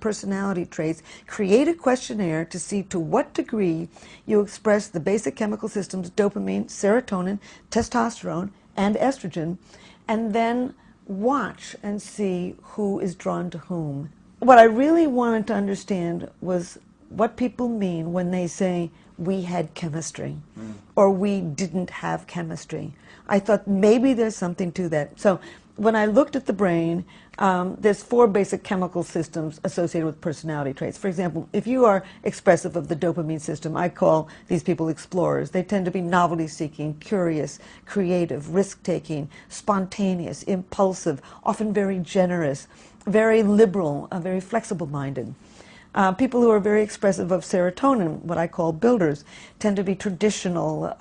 personality traits, create a questionnaire to see to what degree you express the basic chemical systems, dopamine, serotonin, testosterone, and estrogen, and then watch and see who is drawn to whom. What I really wanted to understand was what people mean when they say, we had chemistry, or we didn't have chemistry. I thought maybe there's something to that. So when I looked at the brain, there's 4 basic chemical systems associated with personality traits. For example, if you are expressive of the dopamine system, I call these people explorers. They tend to be novelty-seeking, curious, creative, risk-taking, spontaneous, impulsive, often very generous, very liberal, very flexible-minded. People who are very expressive of serotonin, what I call builders, tend to be traditional,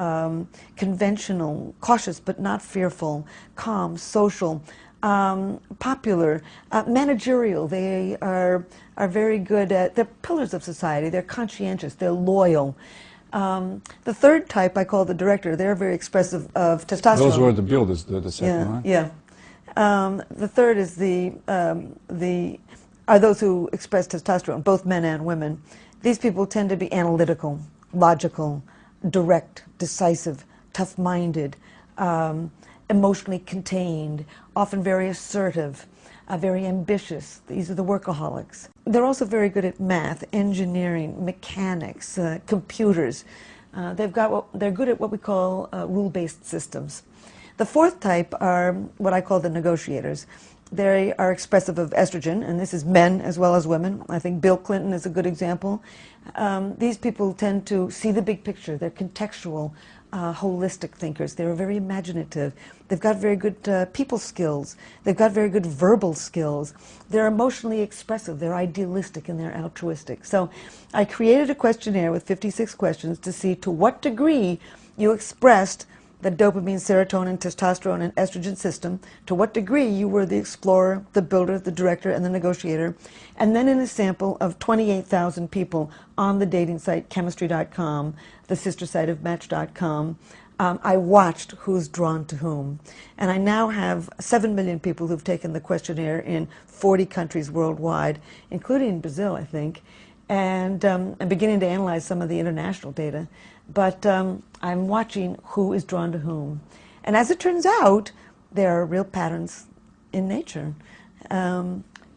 conventional, cautious but not fearful, calm, social, popular, managerial. They are very good at, they're pillars of society, they're conscientious, they're loyal. The third type I call the director. They're very expressive of testosterone. Those were the builders, the second one. Yeah. The third is are those who express testosterone, both men and women. These people tend to be analytical, logical, direct, decisive, tough-minded, emotionally contained, often very assertive, very ambitious. These are the workaholics. They're also very good at math, engineering, mechanics, computers. They're good at what we call rule-based systems. The fourth type are what I call the negotiators. They are expressive of estrogen, and this is men as well as women. I think Bill Clinton is a good example. These people tend to see the big picture. They're contextual, holistic thinkers. They're very imaginative. They've got very good people skills. They've got very good verbal skills. They're emotionally expressive. They're idealistic and they're altruistic. So I created a questionnaire with 56 questions to see to what degree you expressed the dopamine, serotonin, testosterone, and estrogen system, to what degree you were the explorer, the builder, the director, and the negotiator. And then in a sample of 28,000 people on the dating site chemistry.com, the sister site of match.com, I watched who's drawn to whom. And I now have 7 million people who've taken the questionnaire in 40 countries worldwide, including Brazil, I think. And I'm beginning to analyze some of the international data. But I'm watching who is drawn to whom. And as it turns out, there are real patterns in nature.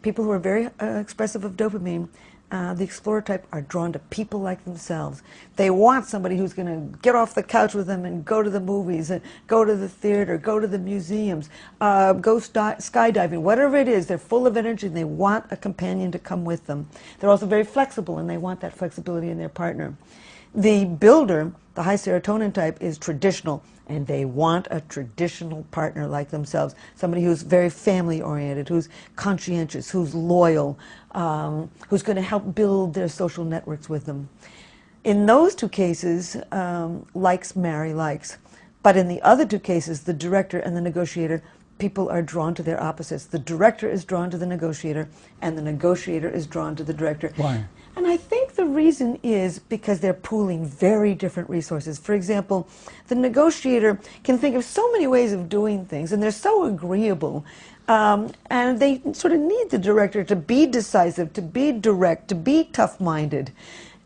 People who are very expressive of dopamine, the explorer type, are drawn to people like themselves. They want somebody who's going to get off the couch with them and go to the movies, and go to the theater, go to the museums, go skydiving, whatever it is. They're full of energy and they want a companion to come with them. They're also very flexible and they want that flexibility in their partner. The builder, the high serotonin type, is traditional, and they want a traditional partner like themselves, somebody who's very family-oriented, who's conscientious, who's loyal, who's going to help build their social networks with them. In those 2 cases, likes marry likes. But in the other 2 cases, the director and the negotiator, people are drawn to their opposites. The director is drawn to the negotiator, and the negotiator is drawn to the director. Why? And I think the reason is because they're pooling very different resources. For example, the negotiator can think of so many ways of doing things, and they're so agreeable. And they sort of need the director to be decisive, to be direct, to be tough-minded.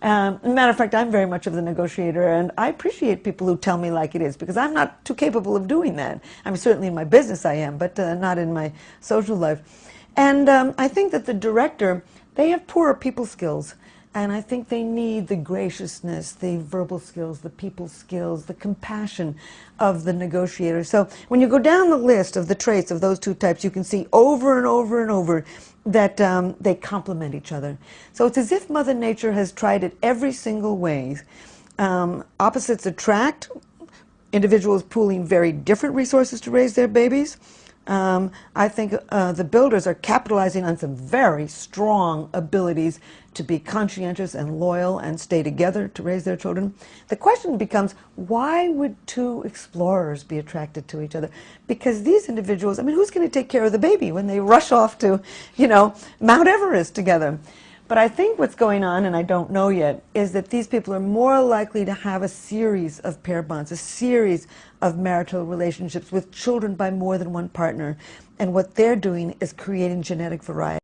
Matter of fact, I'm very much of the negotiator, and I appreciate people who tell me like it is, because I'm not too capable of doing that. I mean, certainly in my business I am, but not in my social life. And I think that the director, they have poorer people skills, and I think they need the graciousness, the verbal skills, the people skills, the compassion of the negotiator. So when you go down the list of the traits of those 2 types, you can see over and over and over that they complement each other. So it's as if Mother Nature has tried it every single way. Opposites attract, individuals pooling very different resources to raise their babies. I think the builders are capitalizing on some very strong abilities to be conscientious and loyal and stay together to raise their children. The question becomes, why would 2 explorers be attracted to each other? Because these individuals, I mean, who's going to take care of the baby when they rush off to, Mount Everest together? But I think what's going on, and I don't know yet, is that these people are more likely to have a series of pair bonds, a series of marital relationships with children by more than one partner. And what they're doing is creating genetic variety.